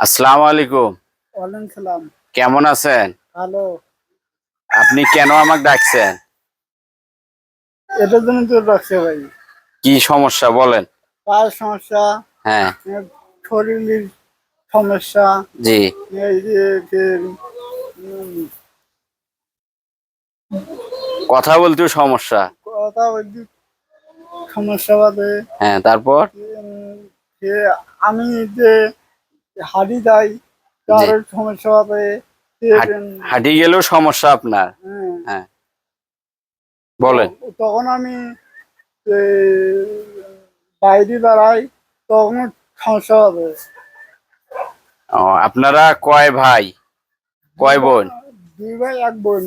আসসালামু আলাইকুম। ওয়ালাইকুম সালাম। কেমন আছেন? ভালো। আপনি কেন আমাকে ডাকছেন? এটার জন্য তো রাখছে ভাই। কি সমস্যা বলেন? পায়ের সমস্যা, হ্যাঁ। শরীরের সমস্যা, জি। এই যে উম, কথা বলতেও সমস্যা। কথা বলতে সমস্যা বাদে হ্যাঁ, তারপর? যে আমি যে হাঁটি যাই জি। তার সমস্যা হবে। হাঁটি গেলেও সমস্যা আপনার? হ্যাঁ, বলেন। তখন আমি বাইরে দাঁড়াই, তখন সমস্যা হবে। ও, আপনারা কয় ভাই, কয় বোন? দুই ভাই এক বোন।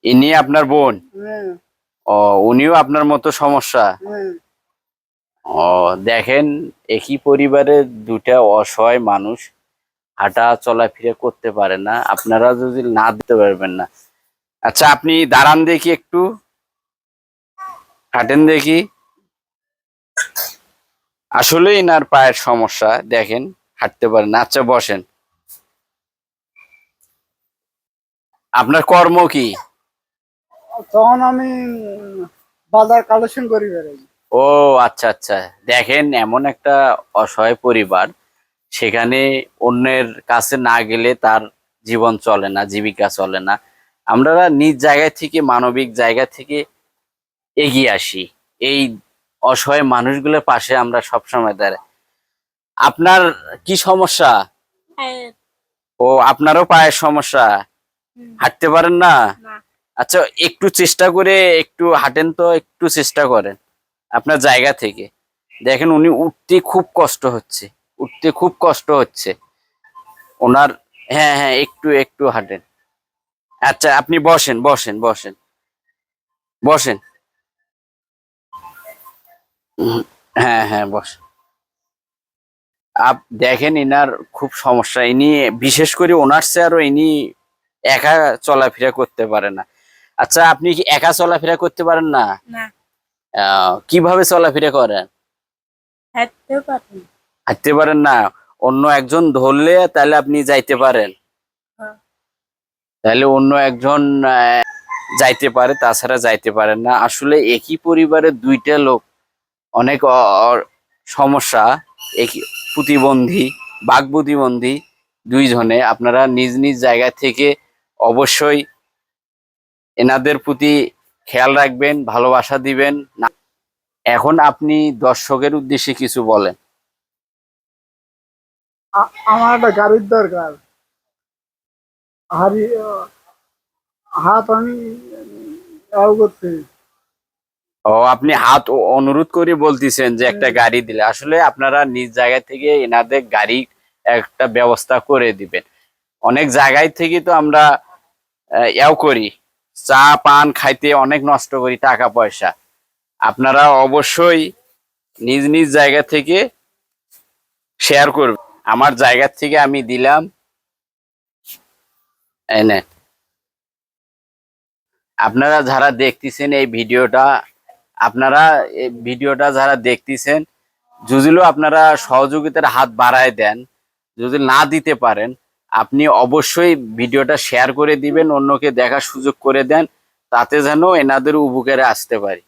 ইনি আপনার বোন? হ্যাঁ। ও, উনিও আপনার মতো সমস্যা? হ্যাঁ। ও, দেখেন, একই পরিবারের দুটা অসহায় মানুষ হাঁটা চলাফেরা করতে পারে না, আপনারা যদি না দিতে পারবেন না। আচ্ছা, আপনি দাঁড়ান দেখি, একটু হাঁটেন দেখি। আসলে ইনার পায়ের সমস্যা, দেখেন, হাঁটতে পারেন না। আচ্ছা, বসেন। আপনার কর্ম কি? তখন আমি বাজার কালেকশন করি বেড়াই। ও, আচ্ছা আচ্ছা। দেখেন, এমন একটা অসহায় পরিবার, সেখানে অন্যের কাছে না গেলে তার জীবন চলে না, জীবিকা চলে না। আমরা নিজ জায়গা থেকে, মানবিক জায়গা থেকে এগিয়ে আসি। এই অসহায় মানুষগুলোর পাশে আমরা সবসময় দাঁড়াই। আপনার কি সমস্যা? ও, আপনারও পায়ের সমস্যা, হাঁটতে পারেন না? আচ্ছা, একটু চেষ্টা করে একটু হাঁটেন তো, একটু চেষ্টা করেন আপনার জায়গা থেকে। দেখেন, উনি উঠতে খুব কষ্ট হচ্ছে, উঠতে খুব কষ্ট হচ্ছে ওনার। হ্যাঁ হ্যাঁ, একটু একটু হাঁটেন। আচ্ছা, আপনি বসেন বসেন বসেন বসেন। হ্যাঁ হ্যাঁ, বসেন। দেখেন, ইনার খুব সমস্যা, ইনি বিশেষ করে ওনার চেয়ে ইনি একা চলাফেরা করতে পারে না। আচ্ছা, আপনি কি একা চলাফেরা করতে পারেন না? কিভাবে চলাফেরা করেন? হাঁটতে পারেন না? অন্য একজন ধরলে তাহলে আপনি যাইতে পারেন, তাহলে অন্য একজন যাইতে পারে, তাছাড়া যাইতে পারেন না। আসলে একই পরিবারের দুইটা লোক, অনেক সমস্যা, একই প্রতিবন্ধী, বাক প্রতিবন্ধী দুইজনে। আপনারা নিজ নিজ জায়গা থেকে অবশ্যই এনাদের প্রতি খেয়াল রাখবেন, ভালোবাসা দিবেন না। এখন আপনি দর্শকের উদ্দেশ্যে কিছু বলেন। আমার একটা গাড়ির দরকার। হারি হাত আমি করতে। ও, আপনি হাত অনুরোধ করে বলতেছেন যে একটা গাড়ি দিলে। আসলে আপনারা নিজ জায়গা থেকে এনাদের গাড়ি একটা ব্যবস্থা করে দিবেন। অনেক জায়গায় থেকে তো আমরা ইয়াও করি, চা পান খাইতে অনেক নষ্ট করি টাকা পয়সা। আপনারা অবশ্যই নিজ নিজ জায়গা থেকে শেয়ার করবেন। আমার জায়গা থেকে আমি দিলাম, এনে আপনারা যারা দেখতেছেন এই ভিডিওটা, আপনারা এই ভিডিওটা যারা দেখতেছেন, যদিও আপনারা সহযোগিতার হাত বাড়ায় দেন, যদি না দিতে পারেন, আপনি অবশ্যই ভিডিওটা শেয়ার করে দিবেন, অন্যকে দেখার সুযোগ করে দেন, তাতে যেন এনাদের উপকারে আসতে পারি।